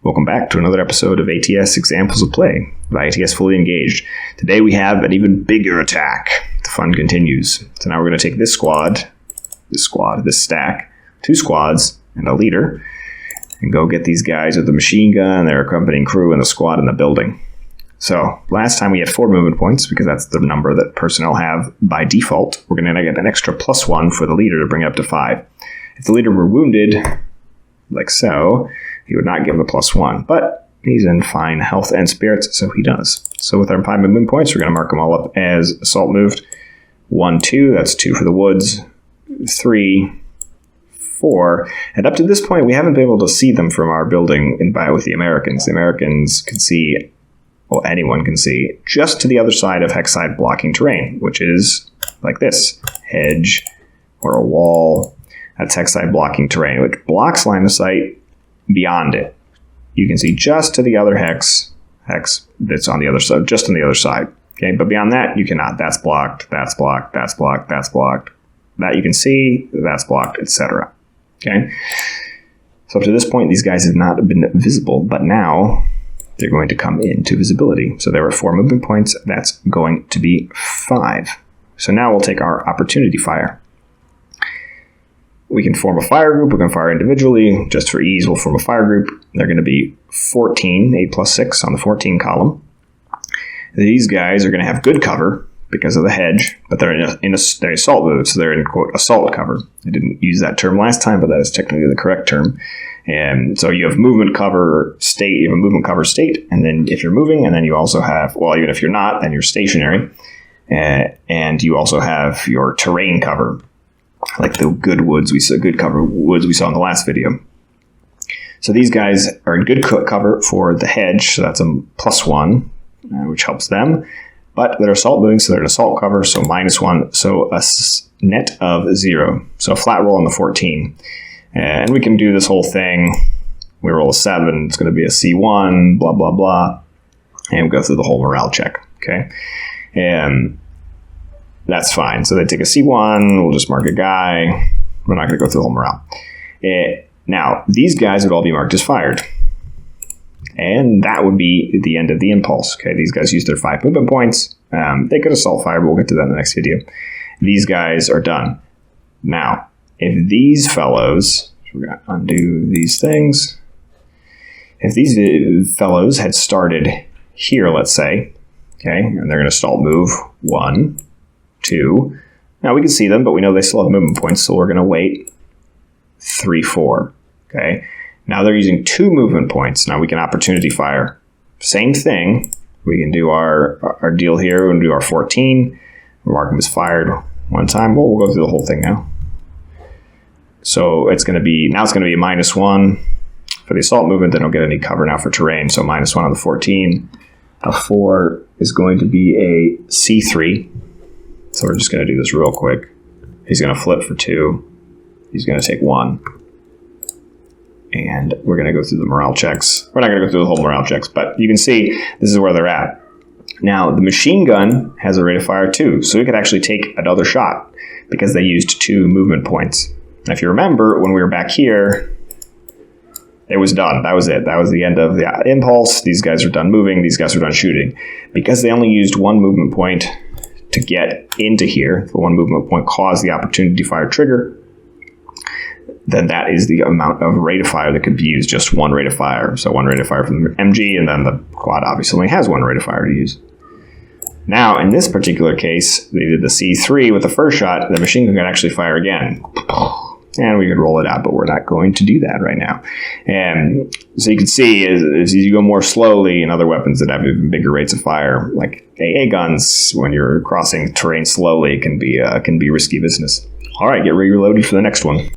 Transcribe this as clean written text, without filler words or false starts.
Welcome back to another episode of ATS Examples of Play by ATS Fully Engaged. Today we have an even bigger attack. The fun continues. So now we're going to take this stack, 2 squads, and a leader, and go get these guys with the machine gun, their accompanying crew, and the squad in the building. So last time we had 4 movement points because that's the number that personnel have by default. We're going to get an extra +1 for the leader to bring it up to 5. If the leader were wounded, like so, he would not give a +1, but he's in fine health and spirits, so he does. So with our 5 movement points, we're going to mark them all up as assault moved. 1, 2, that's 2 for the woods. 3, 4, and up to this point, we haven't been able to see them from our building with the Americans. The Americans can see, well, anyone can see, just to the other side of hex side blocking terrain, which is like this, hedge or a wall. That's hex side blocking terrain, which blocks line of sight beyond it. You can see just to the other hex that's on the other side, just on the other side. Okay, but beyond that, you cannot. That's blocked, that's blocked, that's blocked, that's blocked. That you can see, that's blocked, etc. Okay, so up to this point, these guys have not been visible, but now they're going to come into visibility. So there were 4 movement points. That's going to be 5. So now we'll take our opportunity fire. We can form a fire group. We can fire individually. Just for ease, we'll form a fire group. They're going to be 14, 8 plus 6 on the 14 column. These guys are going to have good cover because of the hedge, but they're in assault mode, so they're in, quote, assault cover. I didn't use that term last time, but that is technically the correct term. And so you have movement cover state, you have a movement cover state, and then if you're moving, and then you also have, well, even if you're not, then you're stationary, and you also have your terrain cover, like the good cover woods we saw in the last video. So these guys are in good cover for the hedge, so that's a +1, which helps them. But they're assault moving, so they're in assault cover, so -1, so a net of 0. So a flat roll on the 14. And we can do this whole thing. We roll a 7, it's going to be a C1, blah, blah, blah. And we go through the whole morale check, okay? And that's fine. So they take a C1, we'll just mark a guy. We're not going to go through the whole morale. Now, these guys would all be marked as fired. And that would be the end of the impulse. Okay, these guys used their 5 movement points. They could assault fire, but we'll get to that in the next video. These guys are done. Now, if these fellows, we're going to undo these things. If these fellows had started here, let's say, okay, and they're going to assault move 1, 2. Now we can see them, but we know they still have movement points, so we're going to wait 3, 4. Okay. Now they're using 2 movement points. Now we can opportunity fire. Same thing. We can do our deal here. We're going to do our 14. Mark them as fired 1 time. Well, we'll go through the whole thing now. So it's going to be a -1 for the assault movement. They don't get any cover now for terrain. So -1 on the 14. A 4 is going to be a C3. So we're just going to do this real quick. He's going to flip for 2. He's going to take 1. And we're going to go through the morale checks. We're not going to go through the whole morale checks, but you can see this is where they're at. Now, the machine gun has a rate of fire 2, so we could actually take another shot because they used 2 movement points. Now, if you remember, when we were back here, it was done. That was it. That was the end of the impulse. These guys are done moving. These guys are done shooting. Because they only used 1 movement point to get into here, the 1 movement point caused the opportunity fire trigger, then that is the amount of rate of fire that could be used, just 1 rate of fire. So 1 rate of fire from the MG, and then the quad obviously only has 1 rate of fire to use. Now, in this particular case, they did the C3 with the first shot, the machine gun could actually fire again. And we could roll it out, but we're not going to do that right now. And so you can see as you go more slowly in other weapons that have even bigger rates of fire, like AA guns, when you're crossing terrain slowly, can be risky business. All right, get reloaded for the next one.